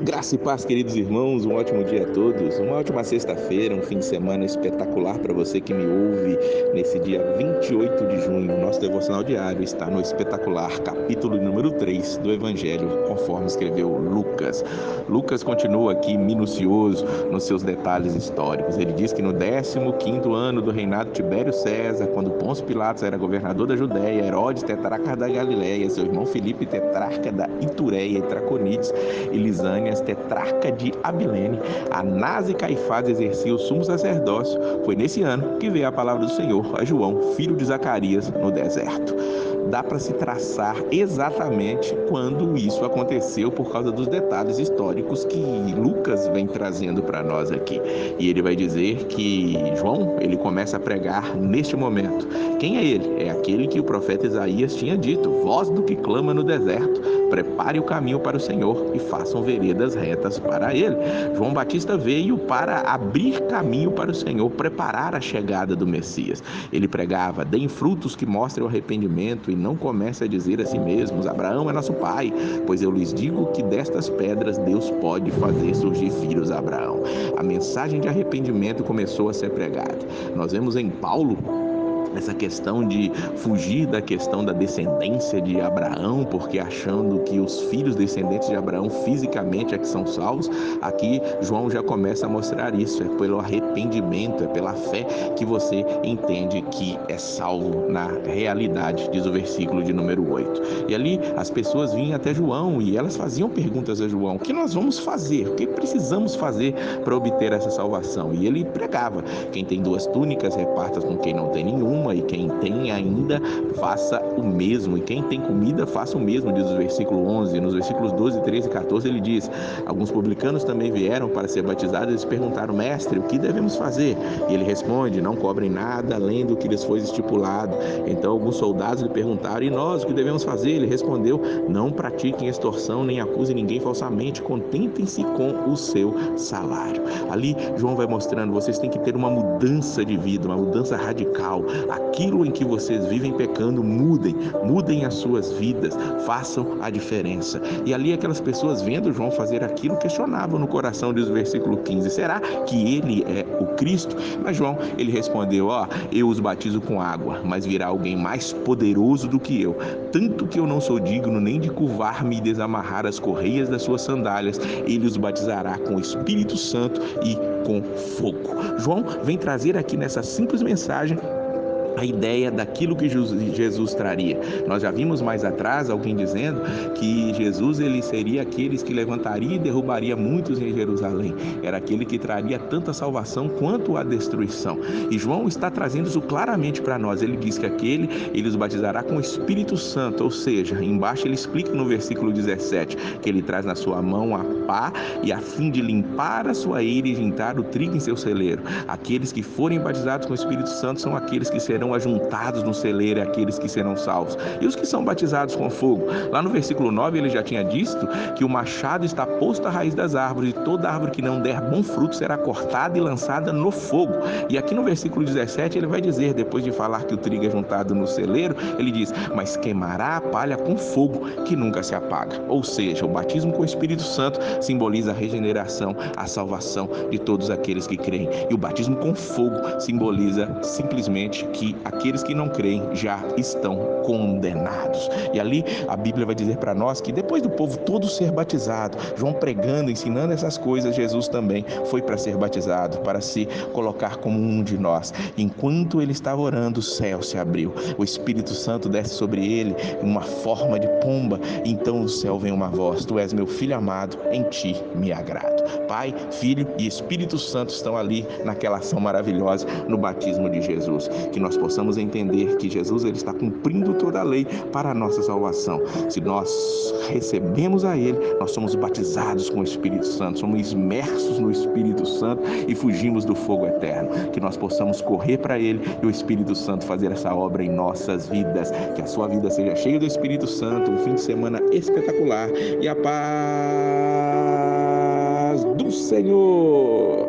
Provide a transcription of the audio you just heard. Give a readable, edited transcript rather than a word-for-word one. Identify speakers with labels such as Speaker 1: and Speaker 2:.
Speaker 1: Graça e paz, queridos irmãos, um ótimo dia a todos, uma ótima sexta-feira, um fim de semana espetacular para você que me ouve nesse dia 28 de junho. Nosso devocional diário está no espetacular capítulo número 3 do Evangelho, conforme escreveu Lucas. Lucas continua aqui minucioso nos seus detalhes históricos. Ele diz que no 15º ano do reinado de Tibério César, quando Pôncio Pilatos era governador da Judéia, Herodes, tetrarca da Galileia, seu irmão Filipe, tetrarca da Itureia e Traconites, e Lisânias, tetrarca de Abilene, Anás e Caifás exerciam o sumo sacerdócio. Foi nesse ano que veio a palavra do Senhor a João, filho de Zacarias, no deserto. Dá para se traçar exatamente quando isso aconteceu por causa dos detalhes históricos que Lucas vem trazendo para nós aqui. E ele vai dizer que João, ele começa a pregar neste momento. Quem é ele? É aquele que o profeta Isaías tinha dito: voz do que clama no deserto, prepare o caminho para o Senhor e façam veredas retas para ele. João Batista veio para abrir caminho para o Senhor, preparar a chegada do Messias. Ele pregava: deem frutos que mostrem o arrependimento e não comece a dizer a si mesmos: Abraão é nosso pai, pois eu lhes digo que destas pedras Deus pode fazer surgir filhos a Abraão. A mensagem de arrependimento começou a ser pregada. Nós vemos em Paulo essa questão de fugir da questão da descendência de Abraão, porque achando que os filhos descendentes de Abraão fisicamente é que são salvos. Aqui João já começa a mostrar isso: é pelo arrependimento, é pela fé que você entende que é salvo na realidade, diz o versículo de número 8. E ali as pessoas vinham até João e elas faziam perguntas a João: o que nós vamos fazer? O que precisamos fazer para obter essa salvação? E ele pregava: quem tem 2 túnicas, reparta com quem não tem nenhuma, e quem tem ainda, faça o mesmo, e quem tem comida, faça o mesmo, diz o versículo 11. Nos versículos 12, 13 e 14 ele diz: alguns publicanos também vieram para ser batizados. Eles perguntaram: mestre, o que devemos fazer? E ele responde: não cobrem nada além do que lhes foi estipulado. Então alguns soldados lhe perguntaram: e nós, o que devemos fazer? Ele respondeu: não pratiquem extorsão, nem acusem ninguém falsamente, contentem-se com o seu salário. Ali João vai mostrando: vocês têm que ter uma mudança de vida, uma mudança radical. Aquilo em que vocês vivem pecando, mudem as suas vidas, façam a diferença. E ali aquelas pessoas, vendo João fazer aquilo, questionavam no coração, diz o versículo 15: será que ele é o Cristo? Mas João, ele respondeu: eu os batizo com água, mas virá alguém mais poderoso do que eu, tanto que eu não sou digno nem de curvar-me e desamarrar as correias das suas sandálias. Ele os batizará com o Espírito Santo e com fogo. João vem trazer aqui nessa simples mensagem a ideia daquilo que Jesus traria. Nós já vimos mais atrás alguém dizendo que Jesus, ele seria aqueles que levantaria e derrubaria muitos em Jerusalém. Era aquele que traria tanto a salvação quanto a destruição. E João está trazendo isso claramente para nós. Ele diz que ele os batizará com o Espírito Santo, ou seja, embaixo ele explica no versículo 17 que ele traz na sua mão a pá, e a fim de limpar a sua eira e juntar o trigo em seu celeiro. Aqueles que forem batizados com o Espírito Santo são aqueles que serão ajuntados no celeiro, aqueles que serão salvos. E os que são batizados com fogo? Lá no versículo 9 ele já tinha dito que o machado está posto à raiz das árvores, e toda árvore que não der bom fruto será cortada e lançada no fogo. E aqui no versículo 17 ele vai dizer, depois de falar que o trigo é juntado no celeiro, ele diz: mas queimará a palha com fogo que nunca se apaga. Ou seja, o batismo com o Espírito Santo simboliza a regeneração, a salvação de todos aqueles que creem. E o batismo com fogo simboliza simplesmente que aqueles que não creem já estão condenados. E ali a Bíblia vai dizer para nós que depois do povo todo ser batizado, João pregando, ensinando essas coisas, Jesus também foi para ser batizado, para se colocar como um de nós. Enquanto ele estava orando, o céu se abriu, o Espírito Santo desce sobre ele em uma forma de pomba, e então do céu vem uma voz: tu és meu filho amado, em ti me agrado. Pai, Filho e Espírito Santo estão ali naquela ação maravilhosa no batismo de Jesus. Que nós possamos entender que Jesus, ele está cumprindo toda a lei para a nossa salvação. Se nós recebemos a ele, nós somos batizados com o Espírito Santo, somos imersos no Espírito Santo e fugimos do fogo eterno. Que nós possamos correr para ele e o Espírito Santo fazer essa obra em nossas vidas. Que a sua vida seja cheia do Espírito Santo, um fim de semana espetacular e a paz do Senhor.